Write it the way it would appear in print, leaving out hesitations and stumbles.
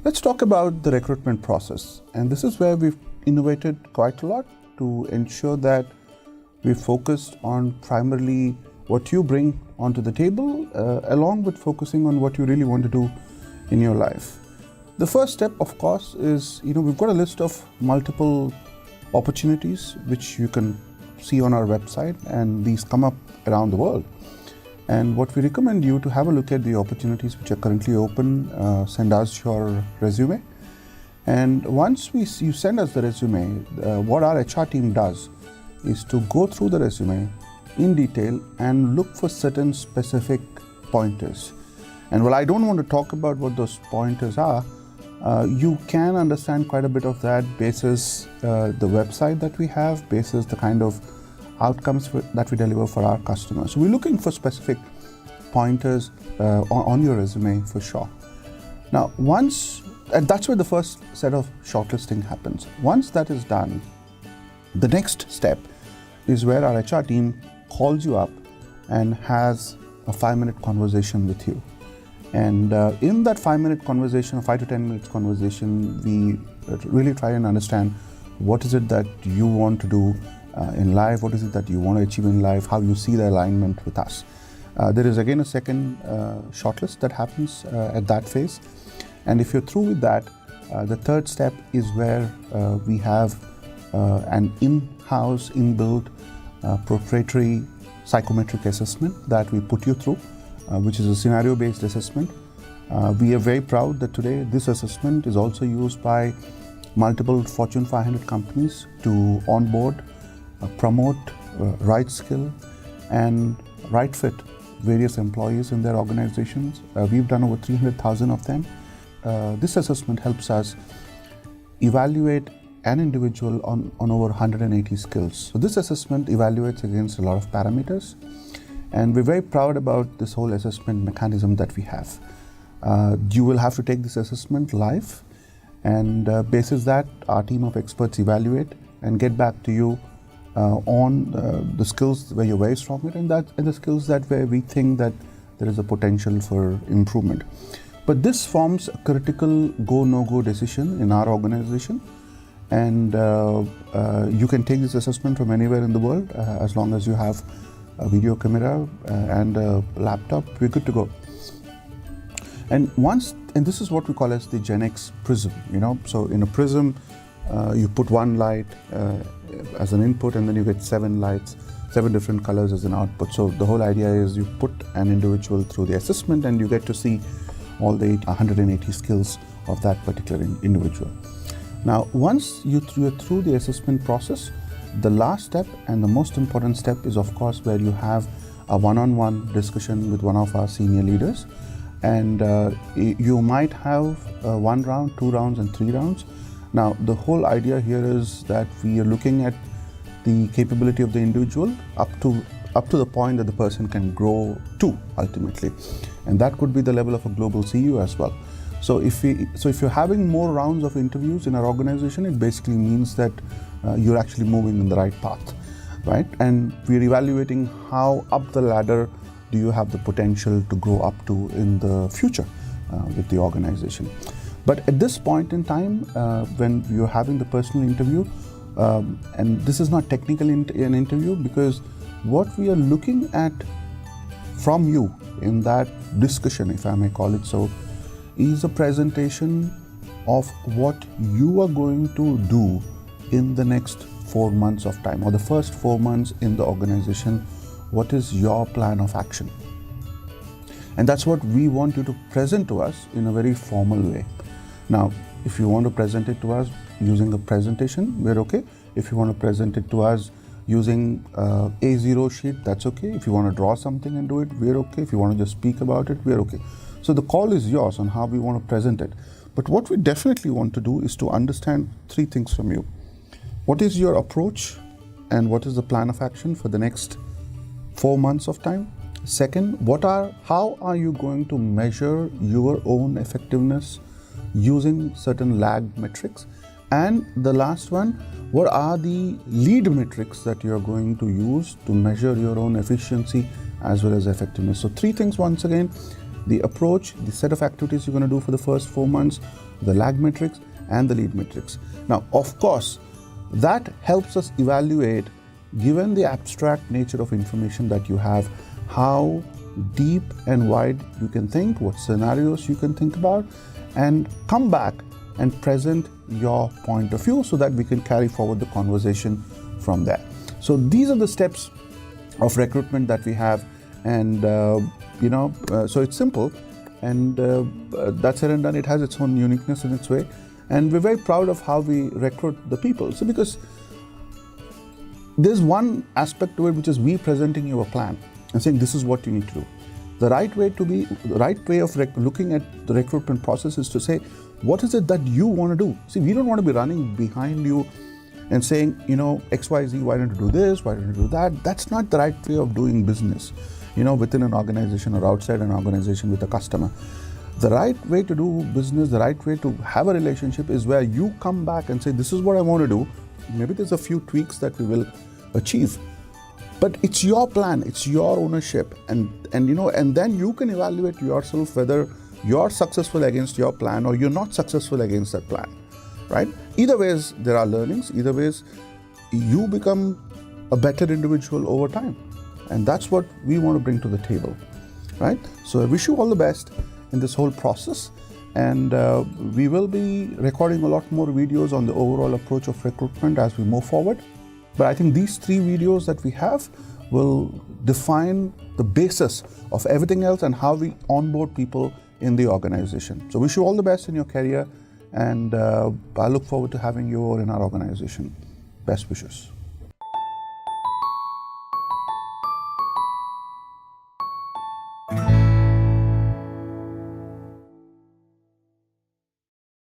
Let's talk about the recruitment process. And this is where we've innovated quite a lot to ensure that we focused on primarily what you bring onto the table, along with focusing on what you really want to do in your life. The first step, of course, is, we've got a list of multiple opportunities which you can see on our website, and these come up around the world. And what we recommend you to have a look at the opportunities which are currently open. Send us your resume. And once you send us the resume, what our HR team does is to go through the resume in detail and look for certain specific pointers. And while I don't want to talk about what those pointers are, you can understand quite a bit of that basis the website that we have, basis the kind of outcomes that we deliver for our customers. So we're looking for specific pointers on your resume for sure. Now, and that's where the first set of shortlisting happens. Once that is done, the next step is where our HR team calls you up and has a 5-minute conversation with you. And in that 5-minute conversation, or 5 to 10 minutes conversation, we really try and understand what is it that you want to do in life, what is it that you want to achieve in life, how you see the alignment with us. There is again a second shortlist that happens at that phase. And if you're through with that, the third step is where we have an in-house, inbuilt, proprietary psychometric assessment that we put you through, which is a scenario-based assessment. We are very proud that today this assessment is also used by multiple Fortune 500 companies to onboard, promote, right skill, and right fit various employees in their organizations. We've done over 300,000 of them. This assessment helps us evaluate an individual on over 180 skills. So this assessment evaluates against a lot of parameters, and we're very proud about this whole assessment mechanism that we have. You will have to take this assessment live, and basis that, our team of experts evaluate and get back to you on the skills where you're very strong at, and the skills that where we think that there is a potential for improvement. But this forms a critical go, no-go decision in our organization. And you can take this assessment from anywhere in the world as long as you have a video camera and a laptop. We're good to go. And this is what we call as the Gen X prism. So in a prism, you put one light as an input, and then you get 7 lights, 7 different colors as an output. So the whole idea is you put an individual through the assessment, and you get to see all the 180 skills of that particular individual. Now, once you're through the assessment process, the last step and the most important step is, of course, where you have a one-on-one discussion with one of our senior leaders. And you might have 1 round, 2 rounds, and 3 rounds. Now, the whole idea here is that we are looking at the capability of the individual up to the point that the person can grow to ultimately. And that could be the level of a global CEO as well. So if you're having more rounds of interviews in our organization, it basically means that you're actually moving in the right path, right? And we're evaluating how up the ladder do you have the potential to grow up to in the future with the organization. But at this point in time, when you're having the personal interview, and this is not technically an interview, because what we are looking at from you in that discussion, if I may call it so, is a presentation of what you are going to do in the next 4 months of time, or the first 4 months in the organization. What is your plan of action? And that's what we want you to present to us in a very formal way. Now, if you want to present it to us using a presentation, we're okay. If you want to present it to us using A0 sheet, that's okay. If you want to draw something and do it, we're okay. If you want to just speak about it, we're okay. So the call is yours on how we want to present it. But what we definitely want to do is to understand 3 things from you. What is your approach, and what is the plan of action for the next 4 months of time? Second, how are you going to measure your own effectiveness using certain lag metrics? And the last one, what are the lead metrics that you're going to use to measure your own efficiency as well as effectiveness? So 3 things once again: the approach, the set of activities you're going to do for the first 4 months, the lag matrix, and the lead matrix. Now, of course, that helps us evaluate, given the abstract nature of information that you have, how deep and wide you can think, what scenarios you can think about, and come back and present your point of view so that we can carry forward the conversation from there. So these are the steps of recruitment that we have, and so it's simple, and that's said and done. It has its own uniqueness in its way, and we're very proud of how we recruit the people. So because there's one aspect to it, which is we presenting you a plan and saying this is what you need to do. The right way of looking at the recruitment process is to say, what is it that you want to do? See, we don't want to be running behind you and saying, X, Y, Z, why don't you do this? Why don't you do that? That's not the right way of doing business, within an organization or outside an organization with a customer. The right way to do business, the right way to have a relationship is where you come back and say, this is what I want to do. Maybe there's a few tweaks that we will achieve, but it's your plan, it's your ownership, and then you can evaluate yourself whether you're successful against your plan or you're not successful against that plan, right? Either ways, there are learnings. Either ways, you become a better individual over time, and that's what we want to bring to the table, right? So I wish you all the best in this whole process, and we will be recording a lot more videos on the overall approach of recruitment as we move forward. But I think these 3 videos that we have will define the basis of everything else and how we onboard people in the organization. So wish you all the best in your career, and I look forward to having you all in our organization. Best wishes.